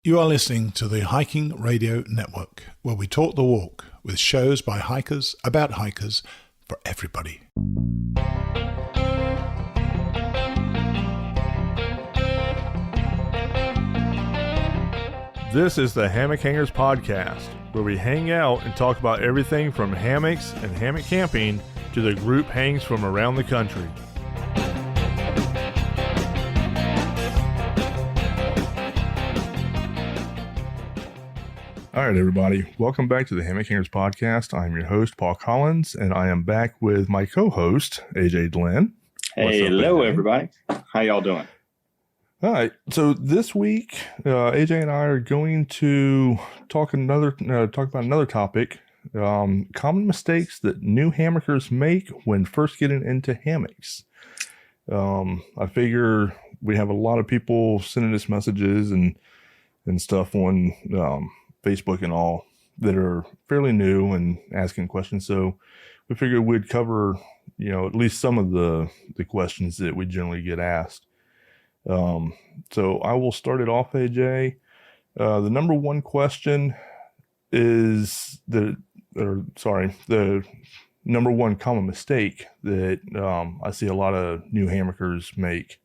You are listening to the Hiking Radio Network, where we talk the walk with shows by hikers about hikers for everybody. This is the Hammock Hangers Podcast, where we hang out and talk about everything from hammocks and hammock camping to the group hangs from around the country. All right, everybody. Welcome back to the Hammock Hangers Podcast. I'm your host, Paul Collins, and I am back with my co-host, AJ Glenn. Hey, hello, everybody. How y'all doing? All right. So this week, AJ and I are going to talk about another topic: common mistakes that new hammockers make when first getting into hammocks. I figure we have a lot of people sending us messages and stuff on Facebook and all that are fairly new and asking questions. So we figured we'd cover, at least some of the questions that we generally get asked. So I will start it off, AJ. The number one question is the number one common mistake that I see a lot of new hammockers make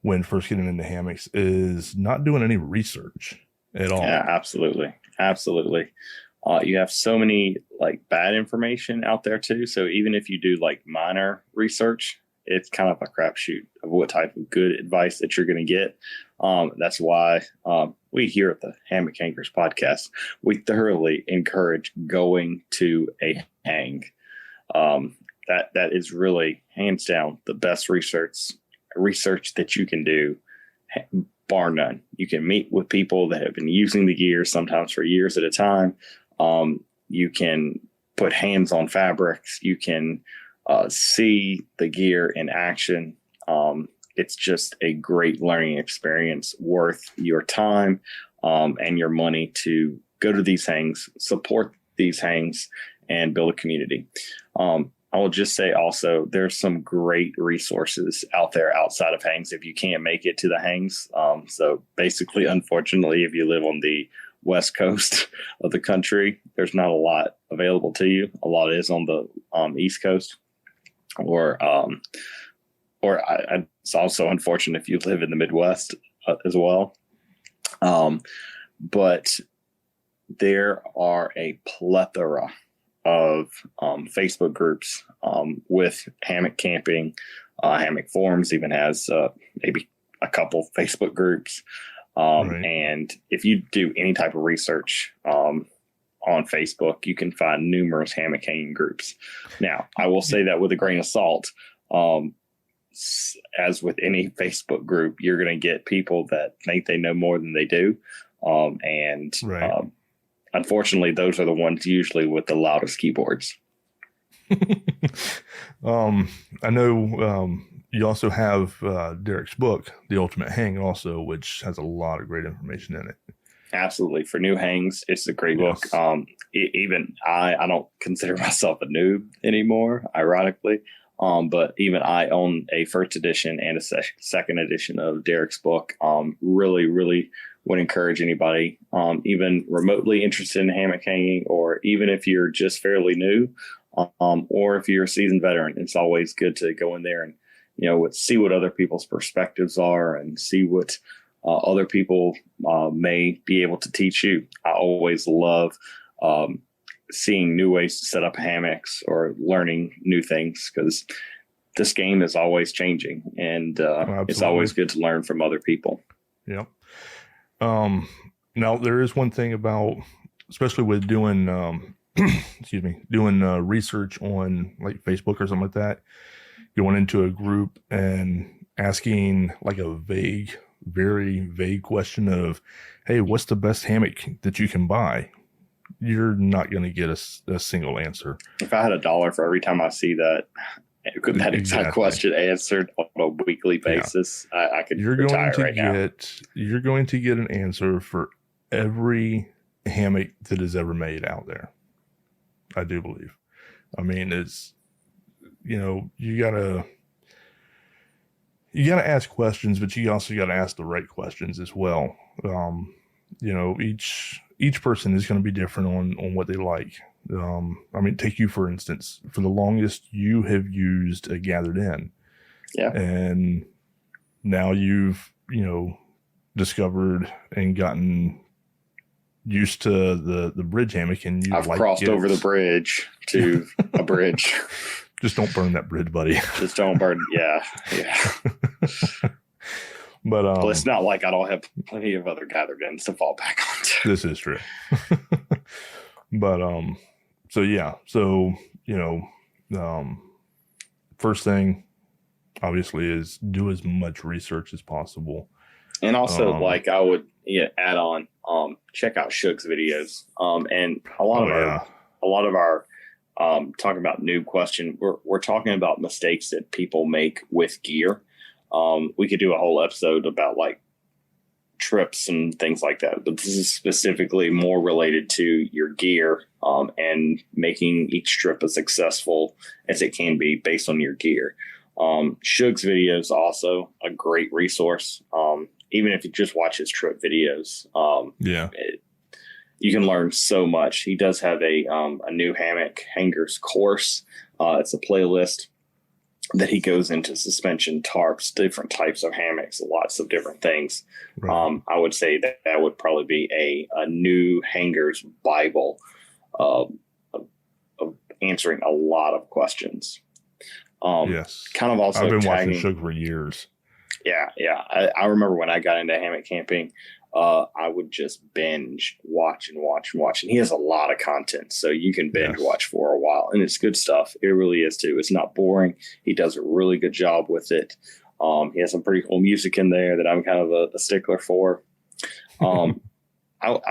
when first getting into hammocks is not doing any research at all. Yeah, absolutely. You have so many bad information out there too. So even if you do minor research, it's kind of a crapshoot of what type of good advice that you're going to get. That's why we here at the Hammock Hangers Podcast, we thoroughly encourage going to a hang. That is really hands down the best research that you can do, bar none. You can meet with people that have been using the gear sometimes for years at a time. You can put hands on fabrics. You can see the gear in action. It's just a great learning experience worth your time and your money to go to these hangs, support these hangs, and build a community. I will just say also, there's some great resources out there outside of hangs if you can't make it to the hangs. So basically, unfortunately, if you live on the west coast of the country, there's not a lot available to you. A lot is on the east coast, or it's also unfortunate if you live in the Midwest as well. But there are a plethora of Facebook groups with hammock camping. Hammock Forums even has maybe a couple Facebook groups. Right. And if you do any type of research on Facebook, you can find numerous hammock hanging groups. Now, I will say that with a grain of salt. As with any Facebook group, you're going to get people that think they know more than they do. Right. Unfortunately, those are the ones usually with the loudest keyboards. I know you also have Derek's book, The Ultimate Hang, also, which has a lot of great information in it. Absolutely. For new hangs, it's a great book. Even I don't consider myself a noob anymore, ironically. But even I own a first edition and a second edition of Derek's book. Really would encourage anybody, even remotely interested in hammock hanging, or even if you're just fairly new, or if you're a seasoned veteran. It's always good to go in there and, see what other people's perspectives are and see what other people may be able to teach you. I always love seeing new ways to set up hammocks or learning new things, because this game is always changing, and it's always good to learn from other people. Yeah. Now there is one thing about, especially with doing, research on Facebook or something like that, going into a group and asking a very vague question of, hey, what's the best hammock that you can buy? You're not going to get a single answer. If I had $1 for every time I see that exact question answered on a weekly basis, I could retire right now. You're going to get an answer for every hammock that is ever made out there. I do believe. I mean, it's, you gotta ask questions, but you also gotta ask the right questions as well. each person is going to be different on what they like. Take you for instance. For the longest, you have used a gathered in, and now you've discovered and gotten used to the bridge hammock, and I've crossed over the bridge to a bridge. Just don't burn that bridge, buddy. Just don't burn. Yeah. But well, it's not like I don't have plenty of other gathered ends to fall back onto. This is true. But first thing obviously is do as much research as possible. And also I would add on check out Shug's videos. And a lot of our talking about noob question, we're talking about mistakes that people make with gear. We could do a whole episode about like trips and things like that, but this is specifically more related to your gear and making each trip as successful as it can be based on your gear. Shug's video is also a great resource. Even if you just watch his trip videos, you can learn so much. He does have a new hammock hangers course. It's a playlist that he goes into suspension, tarps, different types of hammocks, lots of different things. Right. I would say that would probably be a new hangers Bible of answering a lot of questions. Yes. Kind of also I've been watching Shug for years. Yeah. I remember when I got into hammock camping, I would just binge watch. And he has a lot of content, so you can binge watch for a while. And it's good stuff. It really is, too. It's not boring. He does a really good job with it. He has some pretty cool music in there that I'm kind of a stickler for. I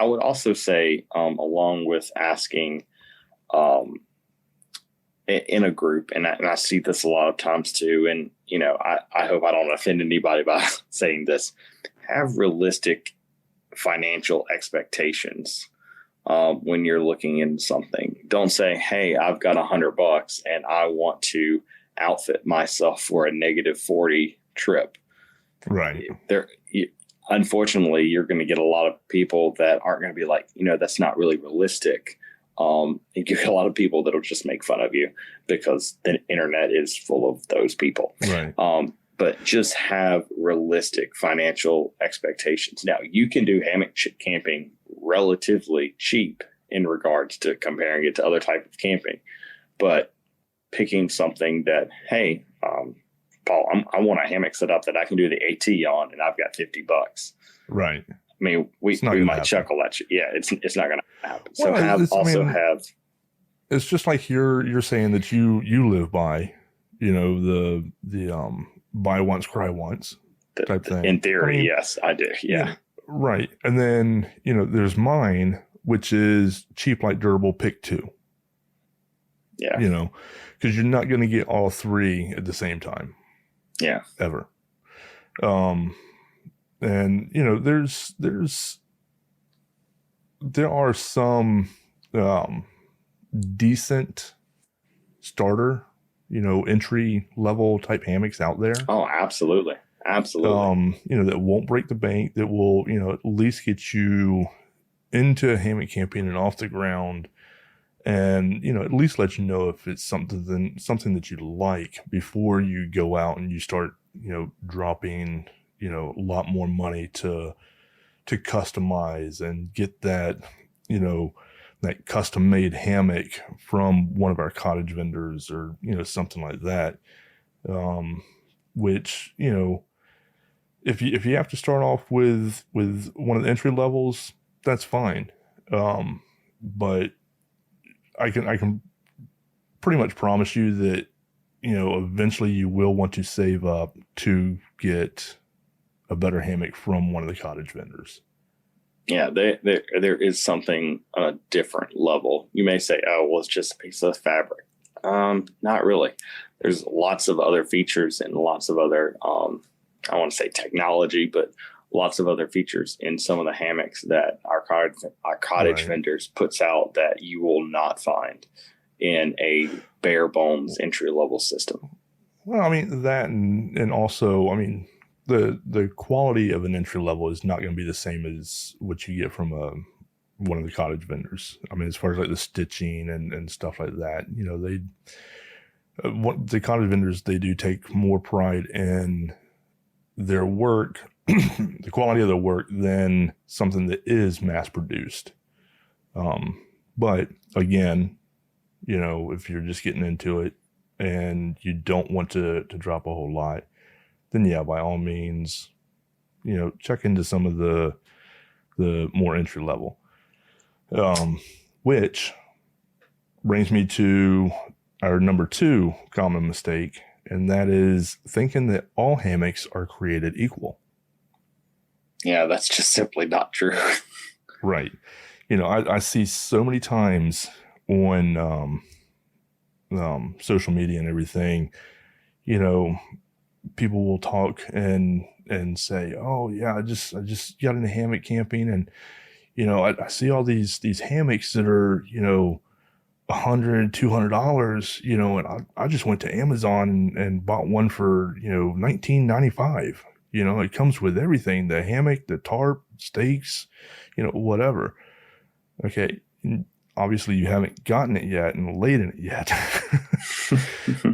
would also say, along with asking in a group, and I see this a lot of times, too, and I hope I don't offend anybody by saying this, have realistic financial expectations when you're looking into something. Don't say, hey, I've got $100 and I want to outfit myself for a -40 trip. Right. Unfortunately, you're going to get a lot of people that aren't going to be like, that's not really realistic. You get a lot of people that'll just make fun of you because the internet is full of those people. Right. But just have realistic financial expectations. Now, you can do hammock camping relatively cheap in regards to comparing it to other types of camping. But picking something that, hey, Paul, I want a hammock set up that I can do the AT on, and I've got $50. Right. I mean, we might chuckle at you. Yeah, it's not going to happen. So have. It's just like you're saying that you live by, the buy once, cry once type thing. In theory, yes, I do. Yeah. Right. And then, there's mine, which is cheap, light, durable, pick two. Yeah. Because you're not going to get all three at the same time. Yeah. Ever. And, there are some decent starter entry level type hammocks out there. Oh, absolutely. That won't break the bank, that will, at least get you into hammock camping and off the ground, and, at least let you know if it's something that you like before you go out and you start, dropping, a lot more money to customize and get that, that custom made hammock from one of our cottage vendors or, something like that. Which, if you have to start off with one of the entry levels, that's fine. But I can pretty much promise you that, eventually you will want to save up to get a better hammock from one of the cottage vendors. Yeah, there is something on a different level. You may say, oh, well, it's just a piece of fabric. Not really. There's lots of other features and lots of other, I want to say technology, but lots of other features in some of the hammocks that our cottage vendors puts out that you will not find in a bare bones entry level system. Well, that and also, the quality of an entry level is not going to be the same as what you get from one of the cottage vendors. I mean, as far as like the stitching and stuff like that, you know, the cottage vendors, they do take more pride in their work, the quality of their work, than something that is mass produced. But again, you know, if you're just getting into it and you don't want to drop a whole lot, then yeah, by all means, you know, check into some of the more entry level. Which brings me to our number 2 common mistake, and that is thinking that all hammocks are created equal. Yeah, that's just simply not true. Right. You know, I see so many times on social media and everything, you know, people will talk and say, oh yeah, I just got into hammock camping, and you know, I see all these hammocks that are, you know, $100-$200, you know, and I just went to Amazon and bought one for, you know, $19.95. You know, it comes with everything, the hammock, the tarp, stakes, you know, whatever. Okay, obviously you haven't gotten it yet and laid in it yet.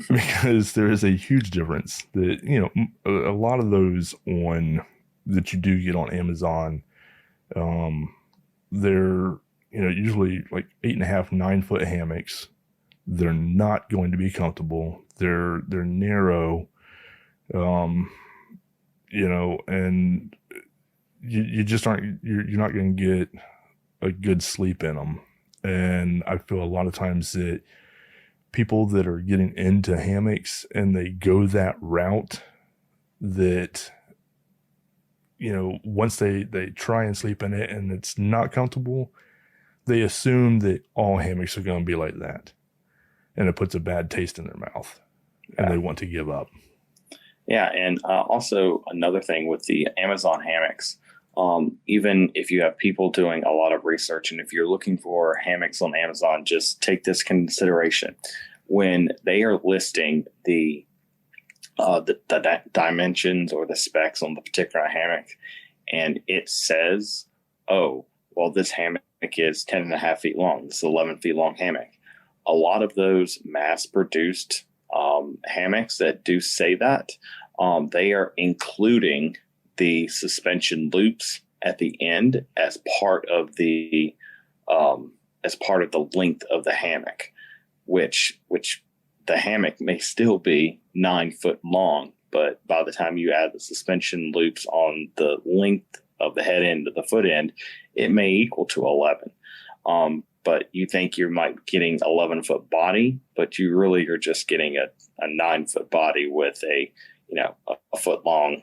Because there is a huge difference that, you know, a lot of those that you do get on Amazon, they're, you know, usually like 8.5, 9-foot hammocks. They're not going to be comfortable. They're narrow, you know, and you just aren't, you're not going to get a good sleep in them. And I feel a lot of times that people that are getting into hammocks and they go that route, that, you know, once they try and sleep in it and it's not comfortable, they assume that all hammocks are going to be like that. And it puts a bad taste in their mouth and they want to give up. Yeah. And also another thing with the Amazon hammocks, even if you have people doing a lot of research and if you're looking for hammocks on Amazon, just take this consideration. When they are listing the dimensions or the specs on the particular hammock, and it says, oh, well, this hammock is 10.5 feet long. This is 11 feet long hammock. A lot of those mass produced hammocks that do say that, they are including the suspension loops at the end as part of the length of the hammock, which the hammock may still be 9 foot long, but by the time you add the suspension loops on the length of the head end to the foot end, it may equal to 11. But you think you might be getting 11-foot body, but you really are just getting a 9-foot body with a foot long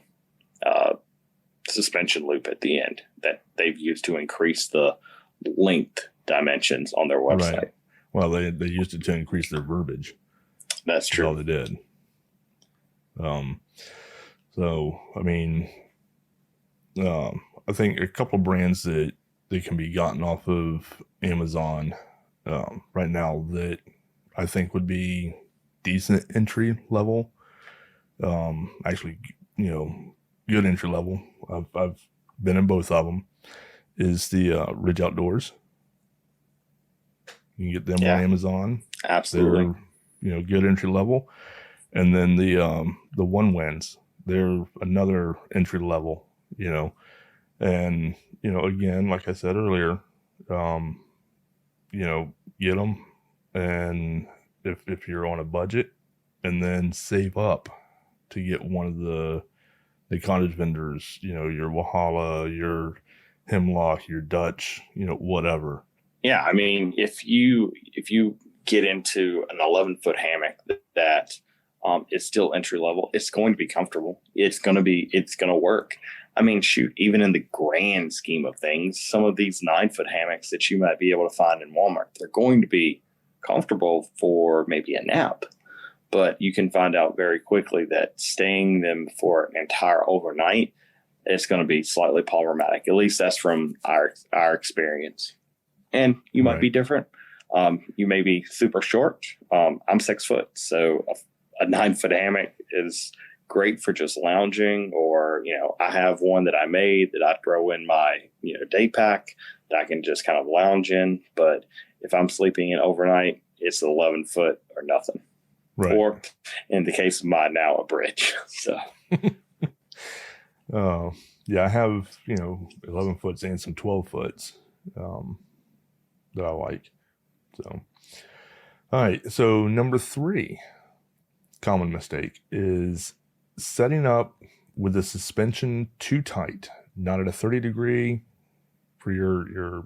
suspension loop at the end that they've used to increase the length dimensions on their website. Right. Well, they used it to increase their verbiage. That's true. That's all they did. So, I mean, I think a couple of brands that can be gotten off of Amazon right now that I think would be decent entry level. Actually, you know, good entry level. I've been in both of them. Is the Ridge Outdoors. You can get them on Amazon. Absolutely. They're, you know, good entry level. And then the One Winds, they're another entry level, you know. And, you know, again, like I said earlier, you know, get them. And if you're on a budget, and then save up to get one of the cottage vendors, you know, your Walhalla, your Hemlock, your Dutch, you know, whatever. Yeah, I mean, if you get into an 11-foot hammock that is still entry level, it's going to be comfortable. It's going to work. I mean, shoot, even in the grand scheme of things, some of these 9-foot hammocks that you might be able to find in Walmart, they're going to be comfortable for maybe a nap. But you can find out very quickly that staying them for an entire overnight, it's going to be slightly problematic. At least that's from our experience. And you might be different. You may be super short. I'm 6 foot, so a 9-foot hammock is great for just lounging, or, I have one that I made that I throw in my, day pack that I can just kind of lounge in. But if I'm sleeping in overnight, it's 11 foot or nothing. Right. Or in the case of mine now, a bridge. So, yeah, I have, 11 foots and some 12 foots that I like. So, all right. So number 3 common mistake is setting up with the suspension too tight, not at a 30 degree for your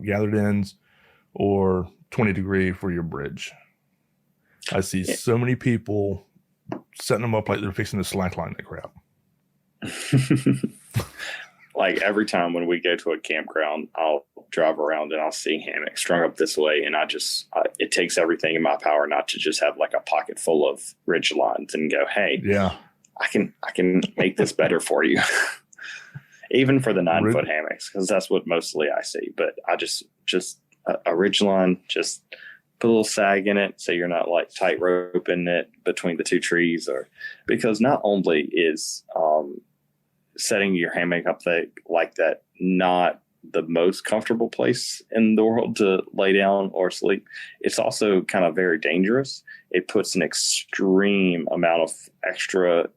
gathered ends, or 20 degree for your bridge. I see so many people setting them up like they're fixing to slackline that crap. Like every time when we go to a campground, I'll drive around and I'll see hammocks strung up this way, and it takes everything in my power not to just have like a pocket full of ridge lines and go, hey, yeah, I can make this better for you. Even for the 9-foot hammocks, because that's what mostly I see. But I just a ridge line, just put a little sag in it so you're not like tight roping it between the two trees, because not only is setting your hammock up like that not the most comfortable place in the world to lay down or sleep, it's also kind of very dangerous. It puts an extreme amount of extra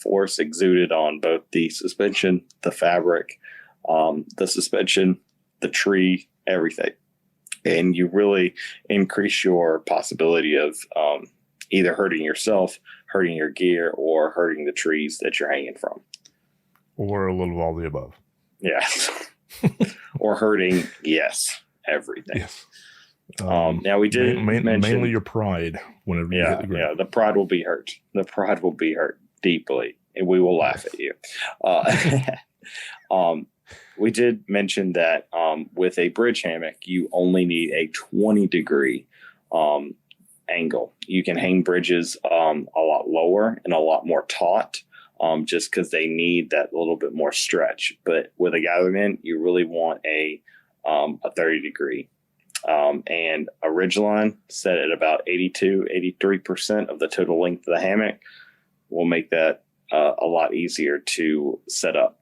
force exuded on both the suspension, the fabric, the suspension, the tree, everything. And you really increase your possibility of either hurting yourself, hurting your gear, or hurting the trees that you're hanging from. Or a little of all the above. Yes. Or hurting, yes, everything. Yes. Now we did mention mainly your pride whenever you hit the ground. Yeah, the pride will be hurt. The pride will be hurt deeply, and we will laugh at you. We did mention that with a bridge hammock, you only need a 20 degree angle. You can hang bridges a lot lower and a lot more taut, just because they need that little bit more stretch. But with a gathered end, you really want a 30 degree. And a ridge line set at about 83% of the total length of the hammock will make that a lot easier to set up.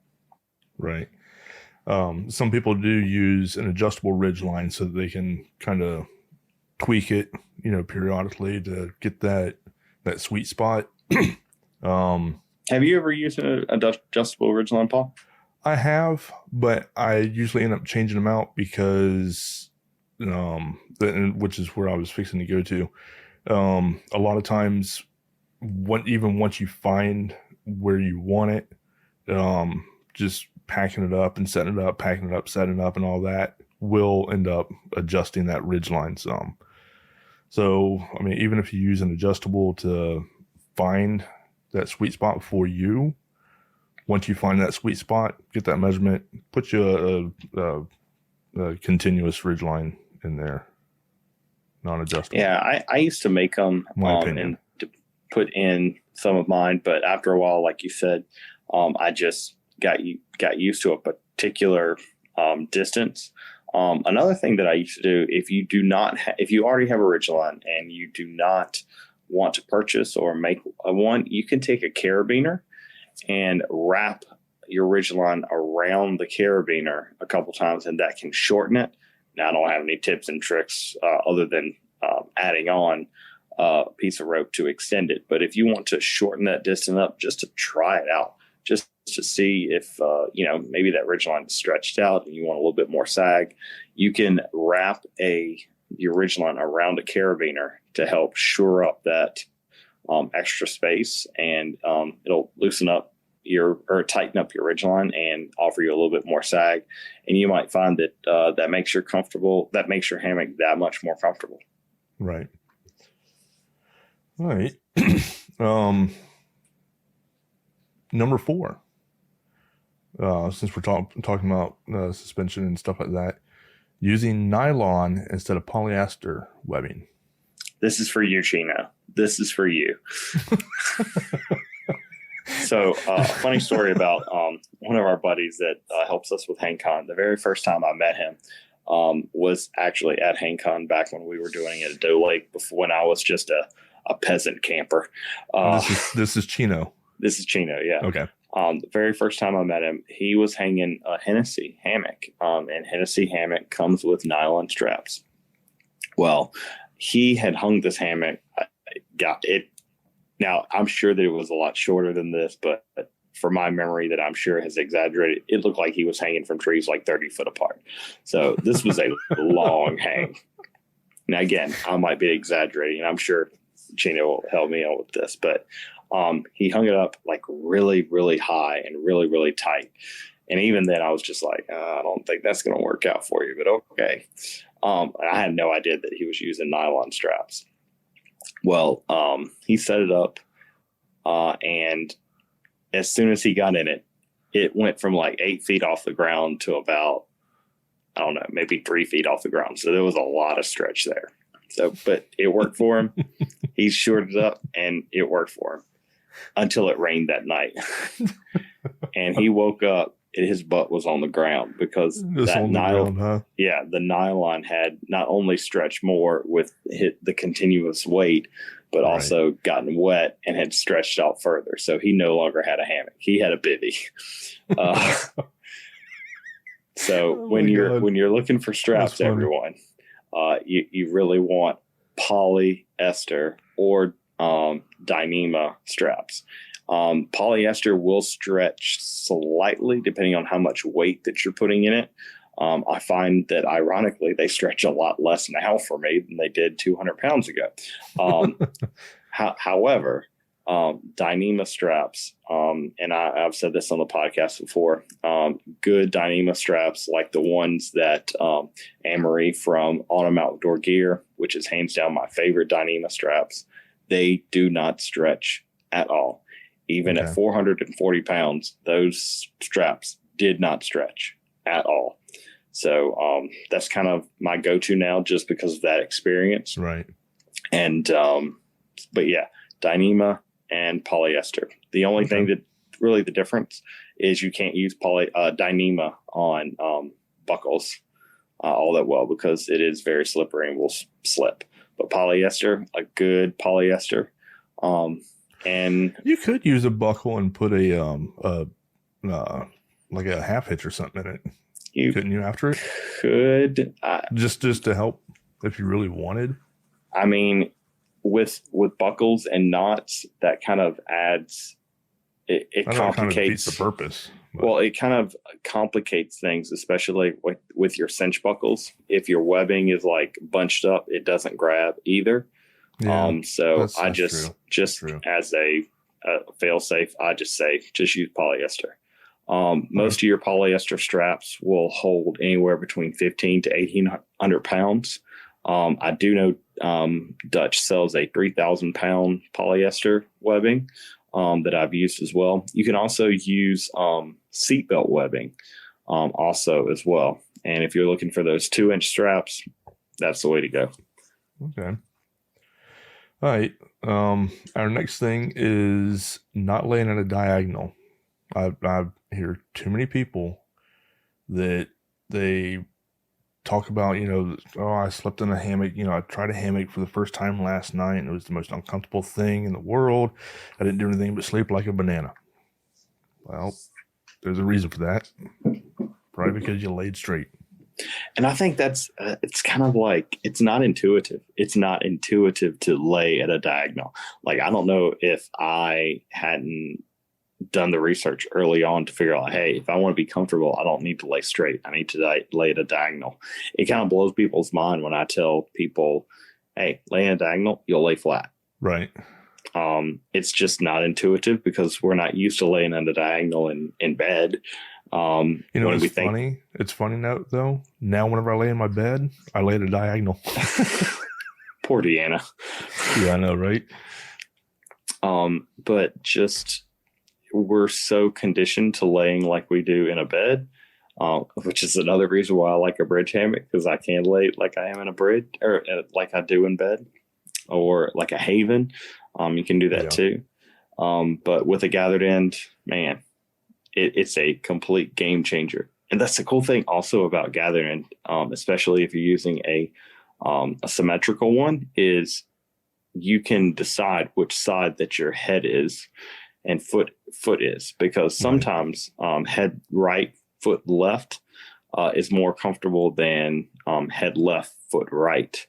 Right. Some people do use an adjustable ridge line so that they can kind of tweak it, periodically to get that sweet spot. Have you ever used an adjustable ridge line, Paul? I have, but I usually end up changing them out because, which is where I was fixing to go to. A lot of times, even once you find where you want it, just packing it up and setting it up, packing it up, setting it up, and all that will end up adjusting that ridge line some. So, I mean, even if you use an adjustable to find that sweet spot for you, once you find that sweet spot, get that measurement, put you a continuous ridge line in there, non-adjustable. Yeah, I used to make them and to put in some of mine, but after a while, like you said, I just got used to a particular distance. Another thing that I used to do, if you already have a ridge line and you do not want to purchase or make one, you can take a carabiner and wrap your ridge line around the carabiner a couple times, and that can shorten it. Now, I don't have any tips and tricks other than adding on a piece of rope to extend it. But if you want to shorten that distance up, just to try it out, just to see if, maybe that ridge line is stretched out and you want a little bit more sag, you can wrap your ridge line around a carabiner to help shore up that extra space, and it'll loosen up tighten up your ridge line and offer you a little bit more sag. And you might find that that makes your hammock that much more comfortable. Right. All right. Number 4, since we're talking about suspension and stuff like that, using nylon instead of polyester webbing. This is for you, Chino. This is for you. So, funny story about one of our buddies that helps us with HangCon. The very first time I met him was actually at HangCon back when we were doing it at Doe Lake, before, when I was just a a peasant camper. This is Chino. This is Chino, yeah. Okay. The very first time I met him, he was hanging a Hennessy hammock, and Hennessy hammock comes with nylon straps. Well, he had hung this hammock, got it. Now, I'm sure that it was a lot shorter than this, but for my memory that I'm sure has exaggerated, it looked like he was hanging from trees like 30 foot apart. So this was a long hang. Now, again, I might be exaggerating, and I'm sure Chino will help me out with this, but he hung it up like really, really high and really, really tight. And even then I was just like, I don't think that's going to work out for you, but okay. I had no idea that he was using nylon straps. Well, he set it up, and as soon as he got in it, it went from like 8 feet off the ground to about, I don't know, maybe 3 feet off the ground. So there was a lot of stretch there. So, but it worked for him. He shored it up and it worked for him until it rained that night. And he woke up and his butt was on the ground because that nylon, the nylon had not only stretched more with the continuous weight, but also gotten wet and had stretched out further. So he no longer had a hammock. He had a bivvy. When you're looking for straps, everyone, you really want polyester or Dyneema straps. Polyester will stretch slightly depending on how much weight that you're putting in it. I find that ironically, they stretch a lot less now for me than they did 200 pounds ago. However, Dyneema straps, and I've said this on the podcast before, good Dyneema straps like the ones that Anne-Marie from Autumn Outdoor Gear, which is hands down my favorite Dyneema straps, they do not stretch at all. Even at 440 pounds, those straps did not stretch at all. So that's kind of my go-to now just because of that experience. Right. And, but yeah, Dyneema and polyester. The only thing that really the difference is you can't use Dyneema on buckles all that well because it is very slippery and will slip. But polyester, a good polyester, and you could use a buckle and put a like a half hitch or something in it. Couldn't you after it? Could just to help if you really wanted. I mean, with buckles and knots, that kind of adds. It complicates kind of defeats the purpose. But. Well, it kind of complicates things, especially with your cinch buckles. If your webbing is like bunched up, it doesn't grab either. Yeah, so I just as a fail safe, I just say just use polyester. Most of your polyester straps will hold anywhere between 15 to 1,800 pounds. I do know Dutch sells a 3,000 pound polyester webbing that I've used as well. You can also use seatbelt webbing also as well. And if you're looking for those 2-inch straps, that's the way to go. Okay. All right. Our next thing is not laying at a diagonal. I hear too many people that they talk about, I slept in a hammock. I tried a hammock for the first time last night and it was the most uncomfortable thing in the world. I didn't do anything but sleep like a banana. Well, there's a reason for that. Probably because you laid straight. And I think that's, it's kind of like, it's not intuitive. It's not intuitive to lay at a diagonal. Like, I don't know if I hadn't done the research early on to figure out, hey, if I want to be comfortable, I don't need to lay straight. I need to lay at a diagonal. It kind of blows people's mind when I tell people, hey, lay at a diagonal, you'll lay flat. Right. It's just not intuitive because we're not used to laying at a diagonal in bed. It's funny. It's funny now, though. Now, whenever I lay in my bed, I lay at a diagonal. Poor Deanna. Yeah, I know, right? But just we're so conditioned to laying like we do in a bed, which is another reason why I like a bridge hammock because I can lay like I am in a bridge or like I do in bed, or like a haven. You can do that too. But with a gathered end, man. It's a complete game changer. And that's the cool thing also about gathering, especially if you're using a symmetrical one, is you can decide which side that your head is and foot is, because sometimes head right, foot left is more comfortable than head left, foot right.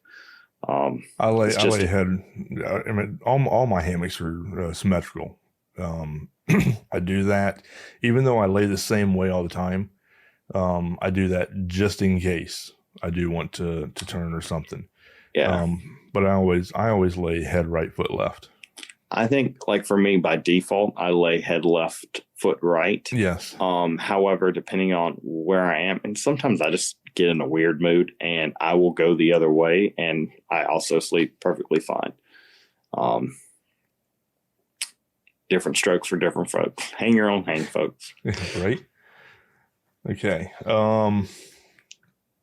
I lay head. I mean, all my hammocks are symmetrical. I do that even though I lay the same way all the time. I do that just in case I do want to turn or something. Yeah. But I always lay head right, foot left. I think, like, for me, by default, I lay head left, foot right. Yes. However, depending on where I am, and sometimes I just get in a weird mood and I will go the other way, and I also sleep perfectly fine. Different strokes for different folks. Hang your own hang, folks. Right. Okay.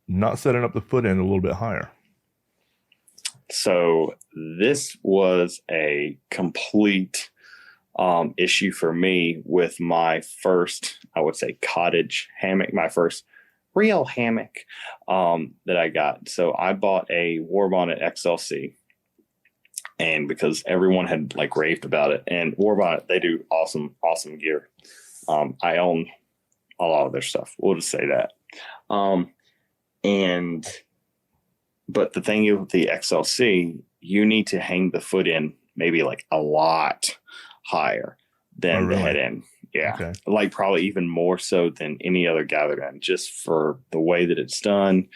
Not setting up the foot end a little bit higher. So this was a complete issue for me with my first, I would say, cottage hammock, my first real hammock that I got. So I bought a War Bonnet XLC, and because everyone had like raved about it, and War Bonnet, they do awesome gear. I own a lot of their stuff. We'll just say that. But the thing with the XLC, you need to hang the foot in maybe like a lot higher than the head end. Yeah. Okay. Like probably even more so than any other gathered end, just for the way that it's done.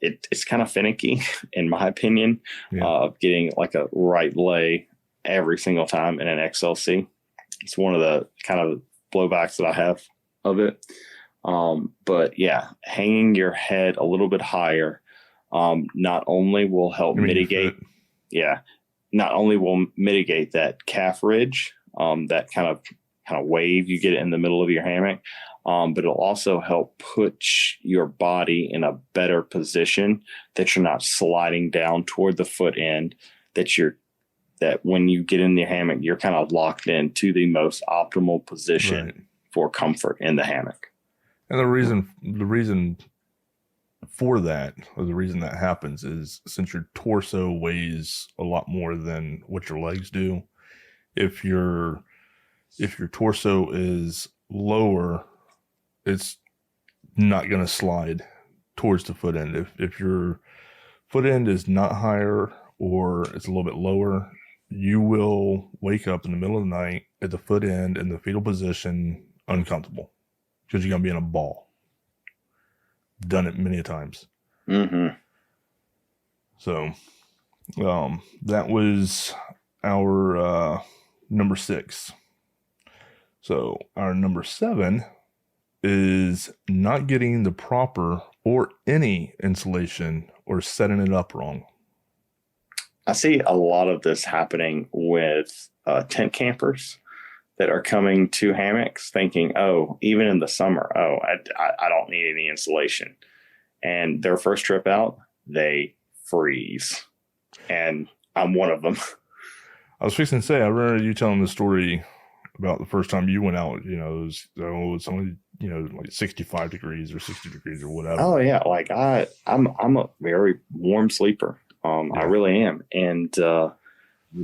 It's kind of finicky, in my opinion, of getting like a right lay every single time in an XLC. It's one of the kind of blowbacks that I have of it. But yeah, hanging your head a little bit higher not only will help mitigate, not only will mitigate that calf ridge, that kind of wave you get in the middle of your hammock, but it'll also help put your body in a better position, that you're not sliding down toward the foot end, that when you get in the hammock, you're kind of locked into the most optimal position for comfort in the hammock. And the reason for that, or the reason that happens, is since your torso weighs a lot more than what your legs do, if your torso is lower, it's not going to slide towards the foot end. If your foot end is not higher or it's a little bit lower, you will wake up in the middle of the night at the foot end in the fetal position uncomfortable, because you're going to be in a ball. Done it many times. Mm-hmm. So that was our number 6. So our number 7 is not getting the proper or any insulation or setting it up wrong. I see a lot of this happening with tent campers that are coming to hammocks thinking, oh, even in the summer, I don't need any insulation. And their first trip out, they freeze. And I'm one of them. I was fixing to say, I remember you telling the story about the first time you went out, it was only, like 65 degrees or 60 degrees or whatever. Oh yeah. Like I'm a very warm sleeper. I really am. And,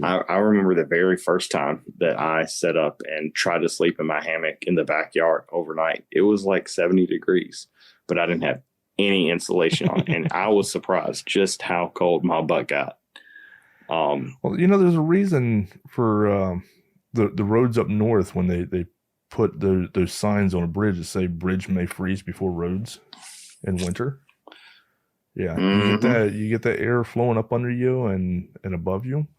I remember the very first time that I set up and tried to sleep in my hammock in the backyard overnight. It was like 70 degrees, but I didn't have any insulation on. And I was surprised just how cold my butt got. Well, there's a reason for the roads up north when they put those signs on a bridge that say bridge may freeze before roads in winter. Yeah, mm-hmm. You get that air flowing up under you and above you.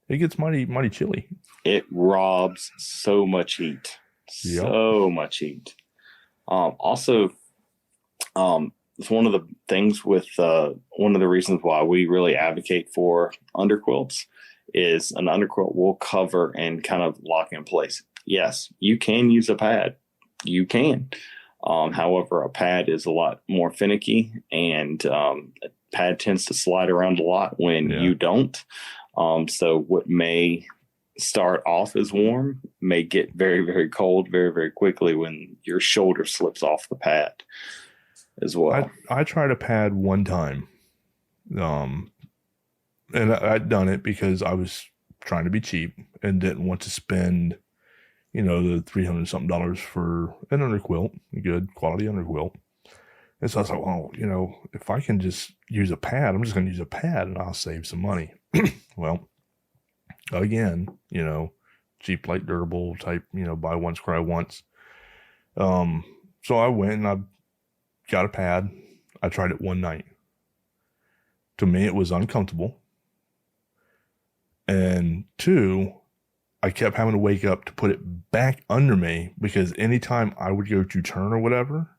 It gets mighty chilly. It robs so much heat. Yep. So much heat. Also, it's one of the things with one of the reasons why we really advocate for underquilts is an underquilt will cover and kind of lock in place. Yes, you can use a pad. You can. However, a pad is a lot more finicky, and a pad tends to slide around a lot when you don't. So what may start off as warm may get very, very cold very, very quickly when your shoulder slips off the pad as well. I tried a pad one time. And I'd done it because I was trying to be cheap and didn't want to spend, the $300 something for an underquilt, a good quality underquilt. And so I was like, well, if I can just use a pad, I'm just going to use a pad and I'll save some money. Well, again, cheap, light, durable type, buy once, cry once. So I went and I got a pad. I tried it one night. To me, it was uncomfortable. And 2, I kept having to wake up to put it back under me because anytime I would go to turn or whatever,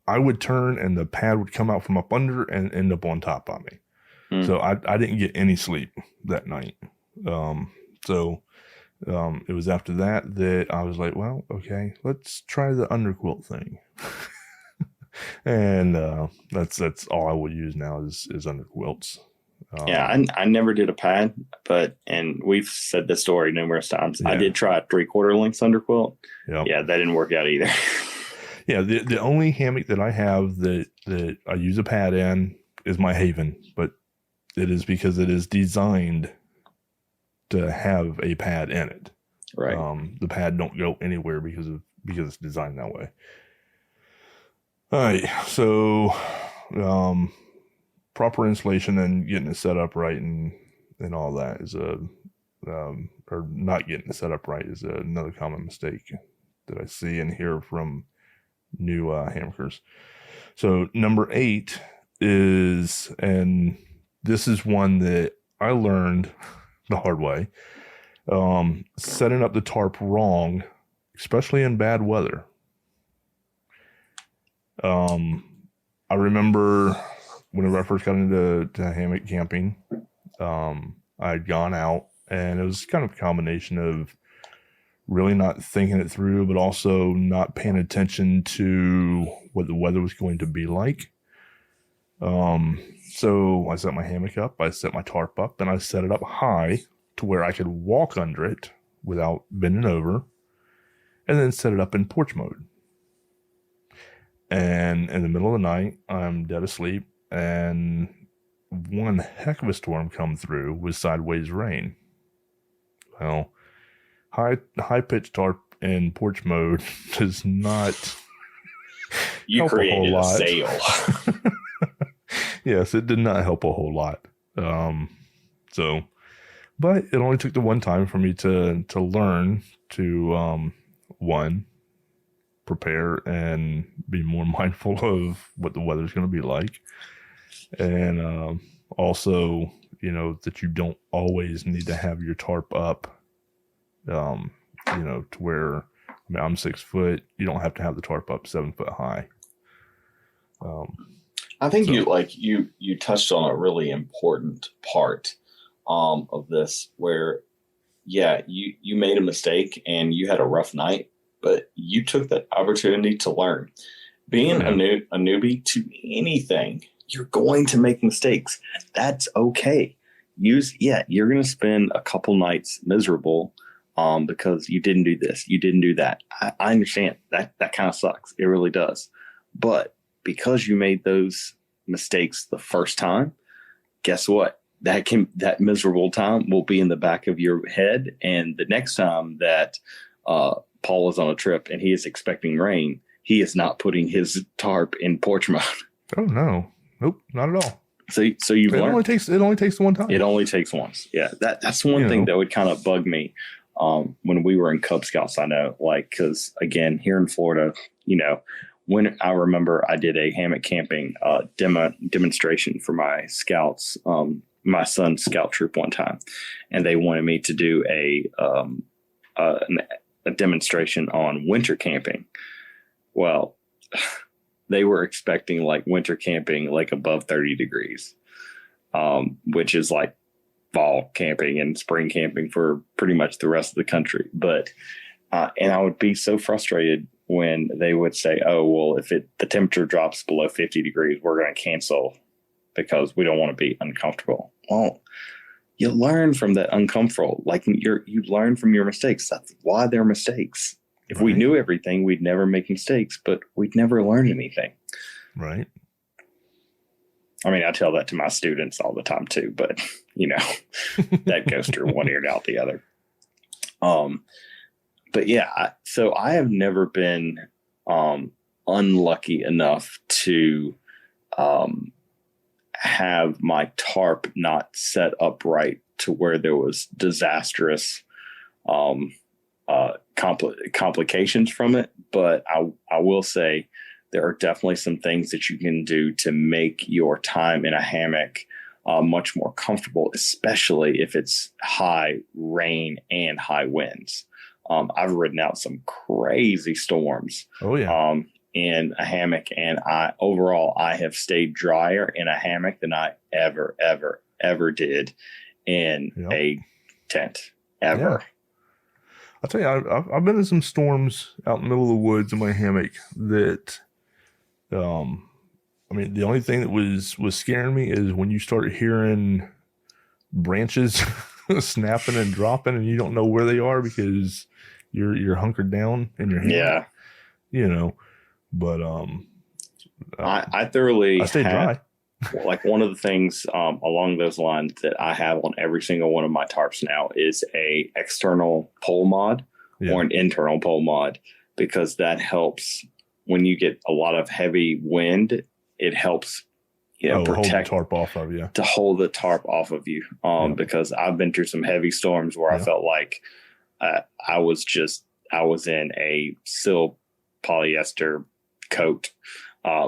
I would turn and the pad would come out from up under and end up on top of me. So I didn't get any sleep that night. It was after that I was like, well, okay, let's try the underquilt thing. And that's all I will use now is underquilts. I never did a pad, and we've said this story numerous times. Yeah. I did try a 3/4 length underquilt. Yep. Yeah, that didn't work out either. Yeah, the only hammock that I have that I use a pad in is my Haven, but it is because it is designed to have a pad in it. Right. The pad don't go anywhere because it's designed that way. All right, so proper installation and getting it set up right and all that is or not getting it set up right is another common mistake that I see and hear from new hammockers. So number 8 is, and this is one that I learned the hard way, setting up the tarp wrong, especially in bad weather. I remember whenever I first got into hammock camping, I'd gone out and it was kind of a combination of really not thinking it through, but also not paying attention to what the weather was going to be like. So I set my hammock up, I set my tarp up, and I set it up high to where I could walk under it without bending over, and then set it up in porch mode. And in the middle of the night, I'm dead asleep, and one heck of a storm come through with sideways rain. Well, high pitch tarp in porch mode does not You created a sail. Yes, it did not help a whole lot. But it only took the one time for me to learn to one, prepare and be more mindful of what the weather's going to be like, and also that you don't always need to have your tarp up. To where I'm 6 foot, you don't have to have the tarp up 7 foot high. I think you touched on a really important part of this where, you made a mistake and you had a rough night, but you took that opportunity to learn. Being a newbie to anything, you're going to make mistakes. That's okay. You're going to spend a couple nights miserable because you didn't do this, you didn't do that. I understand that kind of sucks. It really does. But because you made those mistakes the first time, guess what? That miserable time will be in the back of your head. And the next time that Paul is on a trip and he is expecting rain, he is not putting his tarp in porch mode. Oh no, nope, not at all. So you learned. It only takes one time. It only takes once. Yeah, that's one thing that would kind of bug me when we were in Cub Scouts. I know, because again, here in Florida, when I remember I did a hammock camping demonstration for my scouts, my son's scout troop one time, and they wanted me to do a demonstration on winter camping. Well, they were expecting winter camping above 30 degrees, which is like fall camping and spring camping for pretty much the rest of the country. But and I would be so frustrated when they would say, "Oh, well, if the temperature drops below 50 degrees, we're going to cancel because we don't want to be uncomfortable." Well, you learn from that uncomfortable. You learn from your mistakes. That's why they're mistakes. If we knew everything, we'd never make mistakes, but we'd never learn anything. Right. I mean, I tell that to my students all the time too, but that goes through one ear and out the other. But yeah, so I have never been unlucky enough to have my tarp not set up right to where there was disastrous complications from it. But I will say there are definitely some things that you can do to make your time in a hammock much more comfortable, especially if it's high rain and high winds. I've ridden out some crazy storms. Oh yeah. In a hammock, and I have stayed drier in a hammock than I ever did in a tent ever. Yeah. I'll tell you, I've been in some storms out in the middle of the woods in my hammock that, I mean, the only thing that was scaring me is when you start hearing branches snapping and dropping and you don't know where they are because you're hunkered down in your hammock. Yeah. But I thoroughly stay dry. Like one of the things along those lines that I have on every single one of my tarps now is a external pole mod or an internal pole mod, because that helps when you get a lot of heavy wind. It helps protect hold the tarp off of you. To hold the tarp off of you. Because I've been through some heavy storms where I felt like I was in a silk polyester coat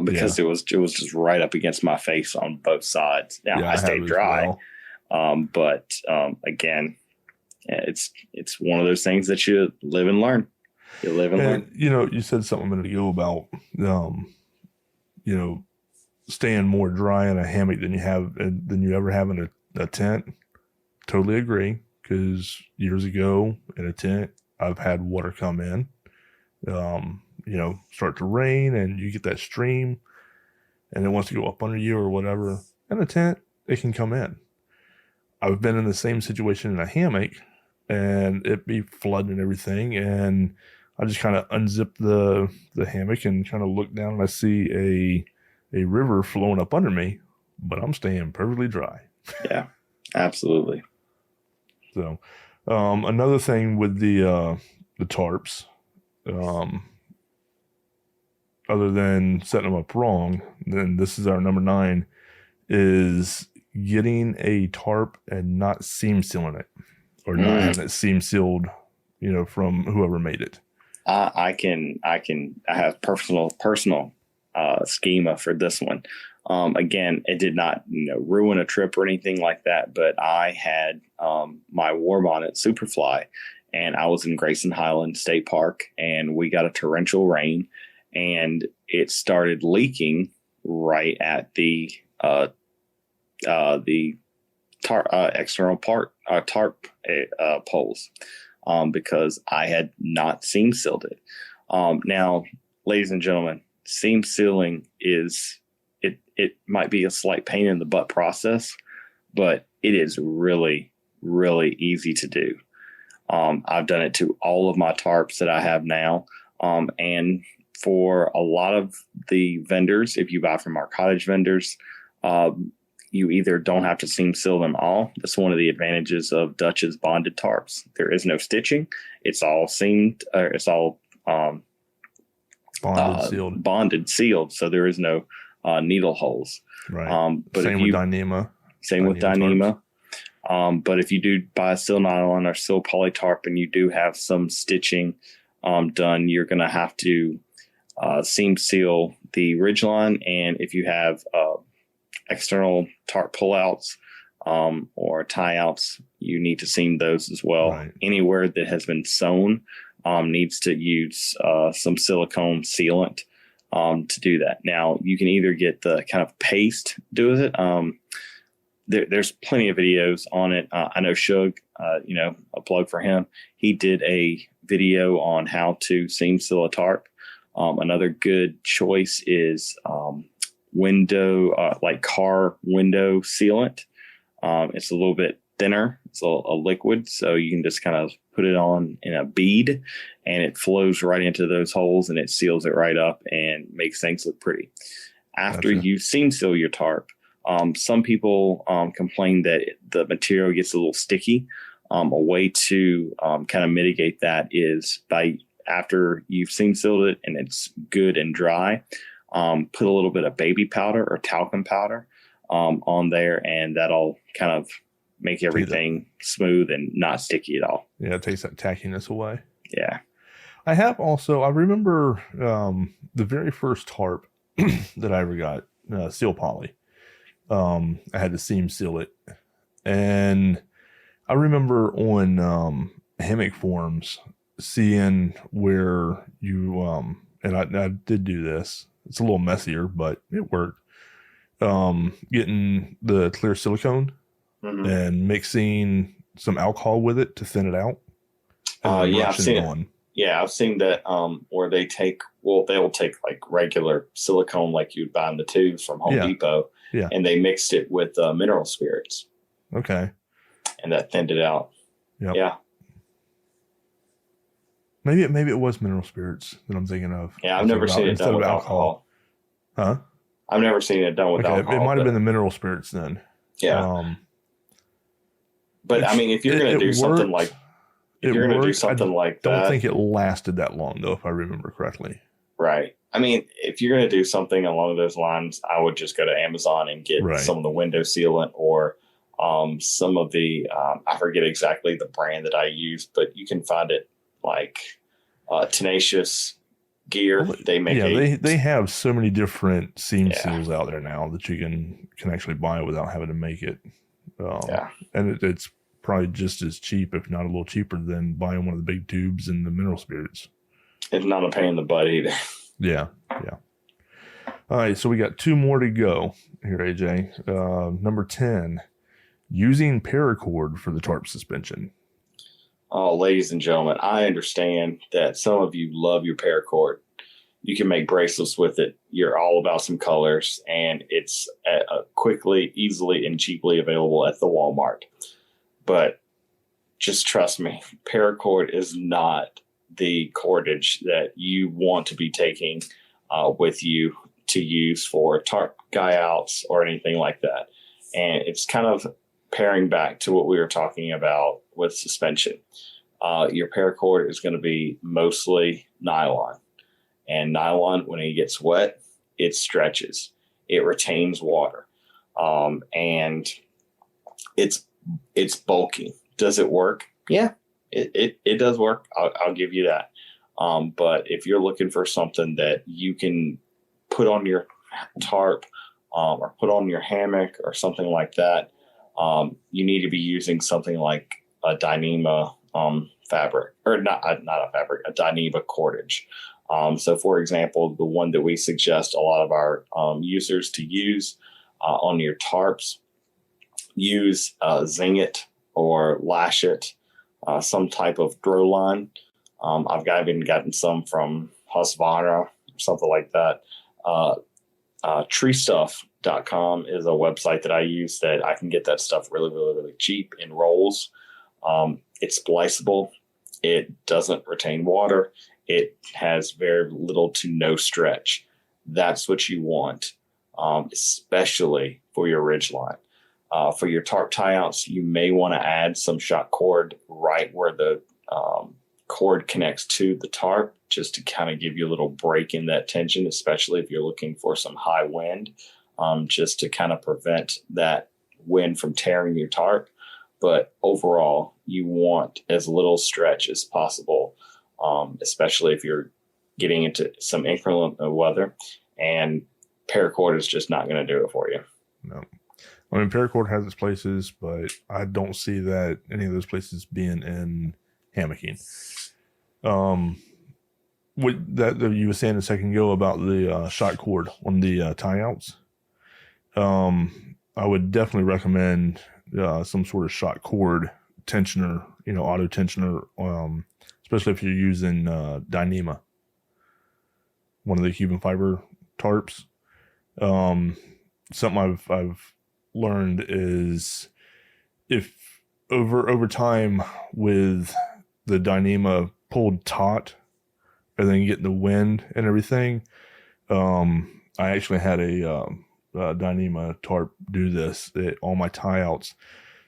because it was just right up against my face on both sides. Now I stayed dry, but again, it's one of those things that you live and learn. You live and learn. You said something a minute ago about staying more dry in a hammock than you ever have in a tent. Totally agree, because years ago in a tent I've had water come in. Start to rain and you get that stream and it wants to go up under you or whatever. In a tent, it can come in. I've been in the same situation in a hammock and it be flooding and everything. And I just kind of unzip the hammock and kind of look down and I see a river flowing up under me, but I'm staying perfectly dry. Yeah, absolutely. So, another thing with the tarps, other than setting them up wrong, then this is our number 9, is getting a tarp and not seam sealing it, or not having it seam sealed, from whoever made it. I have personal schema for this one. Again, it did not ruin a trip or anything like that, but I had my war bonnet Superfly, and I was in Grayson Highland State Park, and we got a torrential rain, and it started leaking right at the external tarp poles, because I had not seam sealed it. Now, ladies and gentlemen, seam sealing it might be a slight pain in the butt process, but it is really, really easy to do. I've done it to all of my tarps that I have now. And for a lot of the vendors, if you buy from our cottage vendors, you either don't have to seam seal them all. That's one of the advantages of Dutch's bonded tarps. There is no stitching. It's all seamed. It's all bonded sealed. So there is no needle holes. Right. But same with Dyneema. Same with Dyneema. But if you do buy a seal nylon or seal poly tarp and you do have some stitching done, you're going to have to seam seal the ridgeline. And if you have external tarp pullouts or tie outs, you need to seam those as well. Right. Anywhere that has been sewn needs to use some silicone sealant to do that. Now, you can either get the kind of paste, do it. There's plenty of videos on it. I know Shug, a plug for him. He did a video on how to seam seal a tarp. Another good choice is car window sealant. It's a little bit thinner. It's a liquid, so you can just kind of put it on in a bead and it flows right into those holes and it seals it right up and makes things look pretty. After you seam seal your tarp, Some people complain that the material gets a little sticky. A way to kind of mitigate that is by, after you've seam sealed it and it's good and dry, put a little bit of baby powder or talcum powder on there, and that'll kind of make everything smooth and not sticky at all. Yeah, it takes that tackiness away. Yeah. I remember the very first tarp that I ever got, seal poly. I had to seam seal it. And I remember on hammock forums seeing where you, and I did do this. It's a little messier, but it worked. Getting the clear silicone and mixing some alcohol with it to thin it out. Yeah, I've seen it. Yeah, I've seen that where they'll take like regular silicone like you'd buy in the tubes from Home Depot, and they mixed it with mineral spirits. Okay. And that thinned it out. Yep. Yeah. Maybe it was mineral spirits that I'm thinking of. Yeah, I've never seen it done with alcohol. Huh? I've never seen it done with alcohol. It might have been the mineral spirits then. Yeah. But I mean, if you're going to do something like, I don't think it lasted that long though, if I remember correctly. Right. I mean, if you're going to do something along those lines, I would just go to Amazon and get some of the window sealant or some of the, I forget exactly the brand that I use, but you can find it like Tenacious Gear. They make they have so many different seam seals out there now that you can actually buy without having to make it. And it's probably just as cheap, if not a little cheaper, than buying one of the big tubes and the mineral spirits. It's not a pain in the butt either. Yeah. All right, so we got 2 more to go here, AJ. Number 10, using paracord for the tarp suspension. Oh, ladies and gentlemen, I understand that some of you love your paracord. You can make bracelets with it. You're all about some colors, and it's quickly, easily, and cheaply available at the Walmart. But just trust me, paracord is not the cordage that you want to be taking with you to use for tarp guy outs or anything like that. And it's kind of pairing back to what we were talking about with suspension. Your paracord is going to be mostly nylon. And nylon, when it gets wet, it stretches. It retains water. And it's bulky. Does it work? Yeah, it does work. I'll give you that. But if you're looking for something that you can put on your tarp or put on your hammock or something like that, you need to be using something like a Dyneema fabric, or not a fabric, a Dyneema cordage. So, for example, the one that we suggest a lot of our users to use on your tarps, use Zing It or Lash It, some type of grow line. I've even gotten some from Husqvarna or something like that. Treestuff.com is a website that I use that I can get that stuff really, really, really cheap in rolls. It's spliceable. It doesn't retain water. It has very little to no stretch. That's what you want, especially for your ridgeline. For your tarp tie-outs, you may want to add some shot cord right where the cord connects to the tarp, just to kind of give you a little break in that tension, especially if you're looking for some high wind, just to kind of prevent that wind from tearing your tarp. But overall, you want as little stretch as possible, especially if you're getting into some inclement weather, and paracord is just not going to do it for you. No. I mean, paracord has its places, but I don't see that any of those places being in hammocking. What that you were saying a second ago about the shot cord on the tie-outs, I would definitely recommend some sort of shot cord tensioner, auto tensioner, especially if you're using Dyneema, one of the Cuban fiber tarps. Something I've learned is if over time with the Dyneema pulled taut and then getting the wind and everything, I actually had a Dyneema tarp do this. All my tie outs,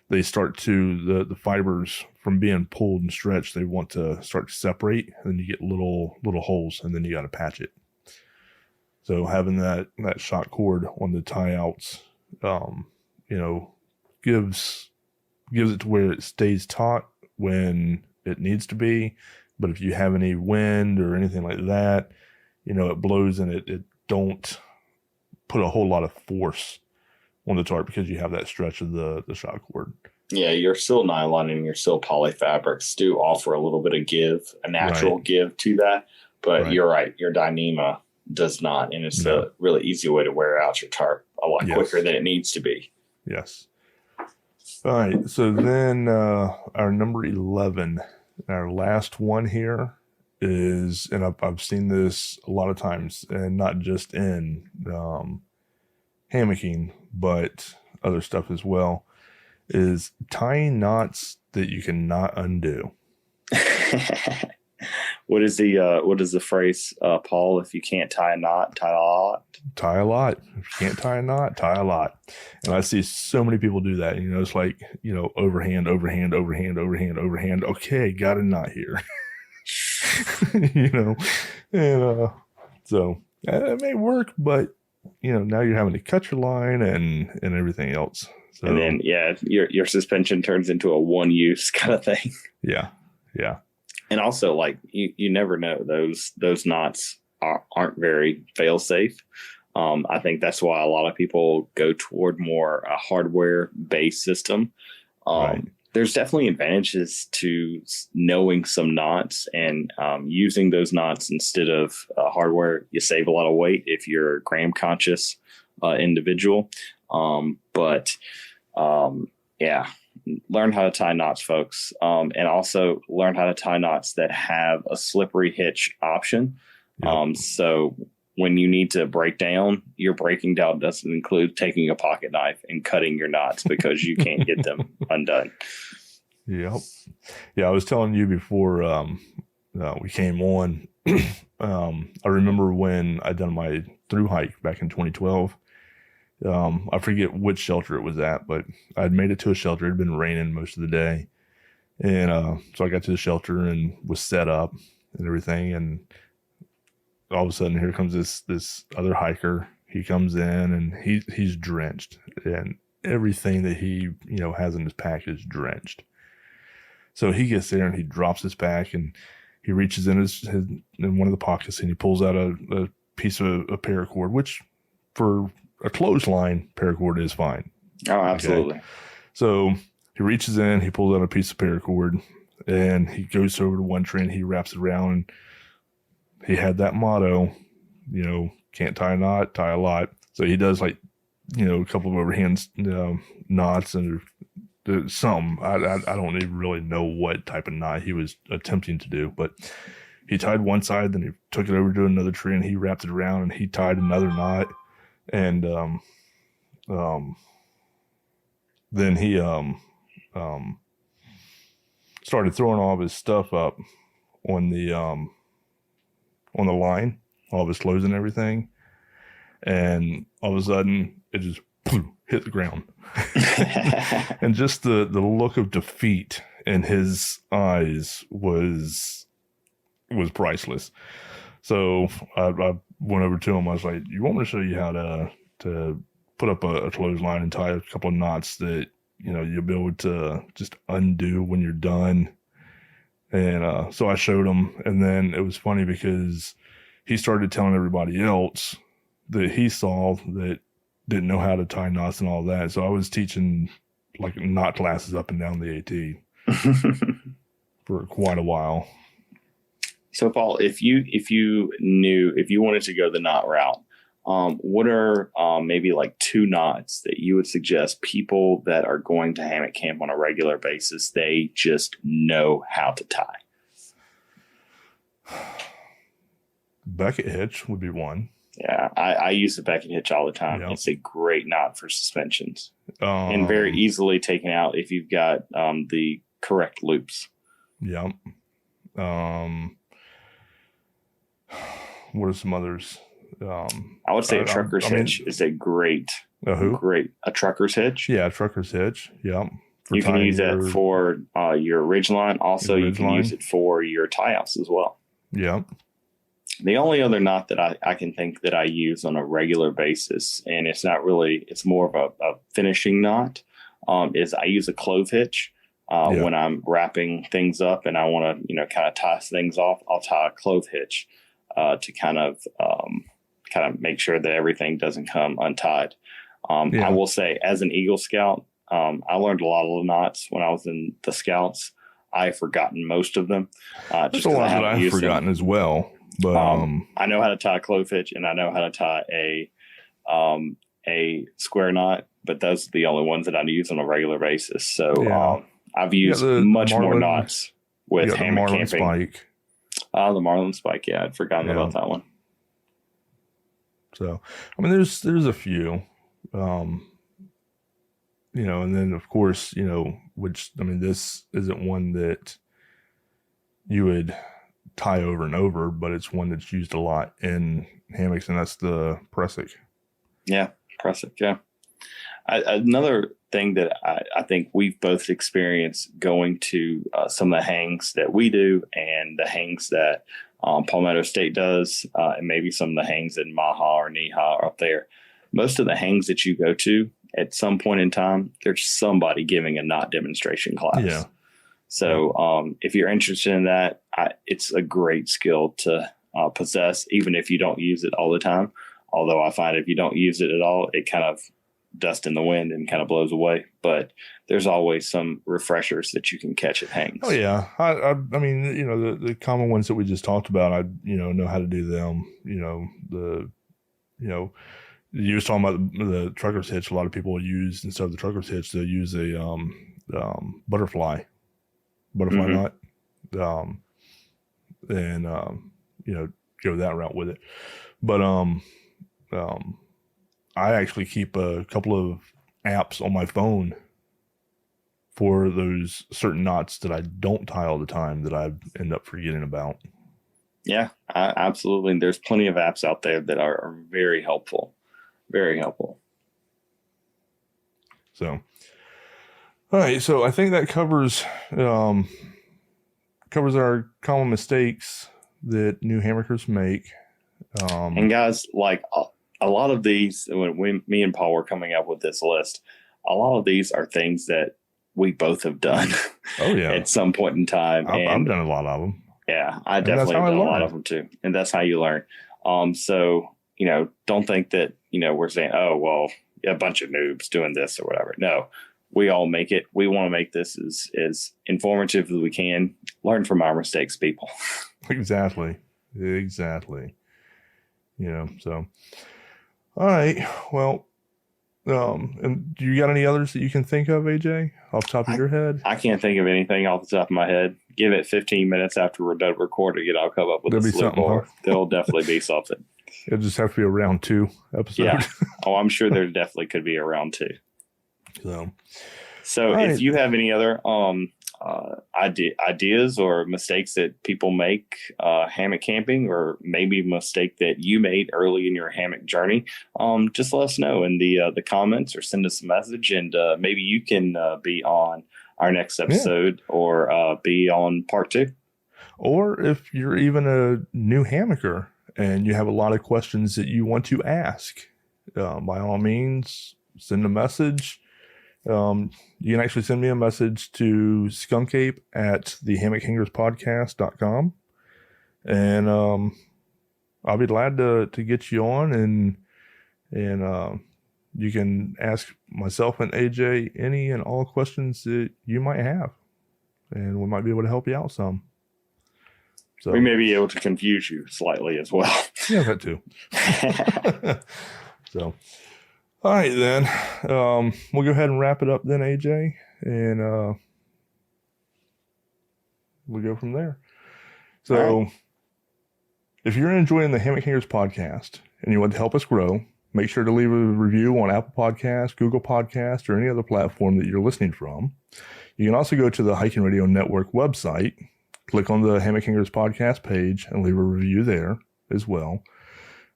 they start to the fibers from being pulled and stretched. They want to start to separate, and then you get little holes, and then you got to patch it. So having that shock cord on the tie outs, gives it to where it stays taut when it needs to be. But if you have any wind or anything like that, it blows and it don't put a whole lot of force on the tarp because you have that stretch of the shock cord. Yeah, your sil nylon and your sil poly fabrics do offer a little bit of give, a natural give to that. But you're right, your Dyneema does not. And it's a really easy way to wear out your tarp a lot quicker than it needs to be. Yes. All right. So then our number 11, our last one here is, and I've seen this a lot of times, and not just in hammocking, but other stuff as well, is tying knots that you cannot undo. What is the phrase, Paul? If you can't tie a knot, tie a lot. Tie a lot. If you can't tie a knot, tie a lot. And I see so many people do that. It's like, overhand. Okay, got a knot here. And so it may work, but now you're having to cut your line and everything else. So, and then your suspension turns into a one-use kind of thing. Yeah. And also, like, you never know, those knots aren't very fail safe. I think that's why a lot of people go toward more a hardware based system. There's definitely advantages to knowing some knots and using those knots instead of hardware. You save a lot of weight if you're a gram conscious individual. Learn how to tie knots, folks. And also learn how to tie knots that have a slippery hitch option. So when you need to break down, your breaking down doesn't include taking a pocket knife and cutting your knots because you can't get them undone. Yep. Yeah, I was telling you before we came on, I remember when I done my through hike back in 2012. I forget which shelter it was at, but I'd made it to a shelter. It had been raining most of the day. And so I got to the shelter and was set up and everything. And all of a sudden, here comes this other hiker. He comes in and he's drenched, and everything that he has in his pack is drenched. So he gets there and he drops his pack and he reaches in in one of the pockets and he pulls out a piece of a paracord, which for a clothesline paracord is fine. Oh, absolutely. Okay. So he reaches in, he pulls out a piece of paracord, and he goes over to one tree and he wraps it around. And he had that motto, can't tie a knot, tie a lot. So he does a couple of overhand knots and something. I don't even really know what type of knot he was attempting to do, but he tied one side, then he took it over to another tree and he wrapped it around and he tied another knot. And then he started throwing all of his stuff up on the line, all of his clothes and everything. And all of a sudden, it just hit the ground. And just the look of defeat in his eyes was priceless. So I went over to him. I was like, "You want me to show you how to put up a clothesline and tie a couple of knots that you'll be able to just undo when you're done?" And so I showed him, and then it was funny because he started telling everybody else that he saw that didn't know how to tie knots and all that. So I was teaching like knot classes up and down the AT for quite a while. So Paul, if you wanted to go the knot route, what are maybe like 2 knots that you would suggest people that are going to hammock camp on a regular basis, they just know how to tie? Beckett hitch would be one. Yeah, I use the Beckett hitch all the time. Yep. It's a great knot for suspensions and very easily taken out if you've got the correct loops. Yep. What are some others? I would say a trucker's hitch is a great a trucker's hitch. Yeah, a trucker's hitch. Yeah. You can use that for your ridgeline. Also, you can use it for your tie-outs as well. Yeah. The only other knot that I can think that I use on a regular basis, and it's not really, it's more of a finishing knot, is I use a clove hitch. When I'm wrapping things up and I want to, kind of tie things off, I'll tie a clove hitch to kind of make sure that everything doesn't come untied. I will say, as an Eagle Scout, I learned a lot of the knots when I was in the Scouts. I've forgotten most of them. There's a lot that I've forgotten as well. But I know how to tie a clove hitch, and I know how to tie a square knot, but those are the only ones that I use on a regular basis. So I've used much more knots with hammock camping. Spike. The Marlin Spike, I'd forgotten about that one. So, I mean, there's a few, and then of course, which, I mean, this isn't one that you would tie over and over, but it's one that's used a lot in hammocks, and that's the Pressic. Yeah, Pressic, yeah. Another thing that I think we've both experienced going to some of the hangs that we do and the hangs that Palmetto State does, and maybe some of the hangs in Maha or Neha are up there. Most of the hangs that you go to, at some point in time, there's somebody giving a knot demonstration class. Yeah. So if you're interested in that, it's a great skill to possess, even if you don't use it all the time. Although I find if you don't use it at all, it kind of dust in the wind and kind of blows away. But there's always some refreshers that you can catch at hangs. Oh yeah, I mean, the common ones that we just talked about, I know how to do them. You was talking about the trucker's hitch. A lot of people use, instead of the trucker's hitch, they use a butterfly knot, and go that route with it. But I actually keep a couple of apps on my phone for those certain knots that I don't tie all the time that I end up forgetting about. Yeah, absolutely. There's plenty of apps out there that are very helpful. Very helpful. So, all right. So I think that covers our common mistakes that new hammockers make. And guys, like a lot of these, when me and Paul were coming up with this list, a lot of these are things that we both have done. Oh yeah, at some point in time. I've done a lot of them. Yeah, I definitely have done a lot of them too, and that's how you learn. So don't think that we're saying, oh well, a bunch of noobs doing this or whatever. No, we all make it. We want to make this as informative as we can. Learn from our mistakes, people. Exactly. So, all right. Well, and do you got any others that you can think of, AJ, off the top of your head? I can't think of anything off the top of my head. Give it 15 minutes after we're done recording it. I'll come up with a slip bar. There'll definitely be something. It'll just have to be a round 2 episode. Yeah. Oh, I'm sure there definitely could be a round 2. So if you have any other ideas or mistakes that people make hammock camping, or maybe a mistake that you made early in your hammock journey, just let us know in the comments, or send us a message, and maybe you can be on our next episode, or be on part 2. Or if you're even a new hammocker and you have a lot of questions that you want to ask, by all means, send a message. You can actually send me a message to Skunkape at the hammockhangerspodcast.com, and I'll be glad to get you on, and you can ask myself and AJ any and all questions that you might have, and we might be able to help you out some. So we may be able to confuse you slightly as well. Yeah, that too. So, all right then. We'll go ahead and wrap it up then, AJ, and we'll go from there. So, if you're enjoying the Hammock Hangers podcast and you want to help us grow, make sure to leave a review on Apple Podcasts, Google Podcasts, or any other platform that you're listening from. You can also go to the Hiking Radio Network website, click on the Hammock Hangers podcast page, and leave a review there as well.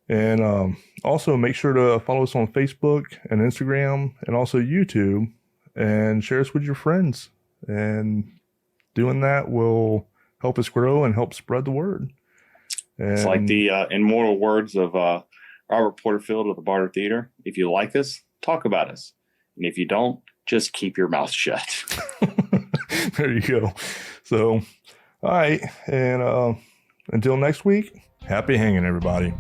And also make sure to follow us on Facebook and Instagram and also YouTube, and share us with your friends. And doing that will help us grow and help spread the word. And it's like the immortal words of Robert Porterfield of the Barter Theater. If you like us, talk about us. And if you don't, just keep your mouth shut. There you go. So, all right. And until next week, happy hanging, everybody.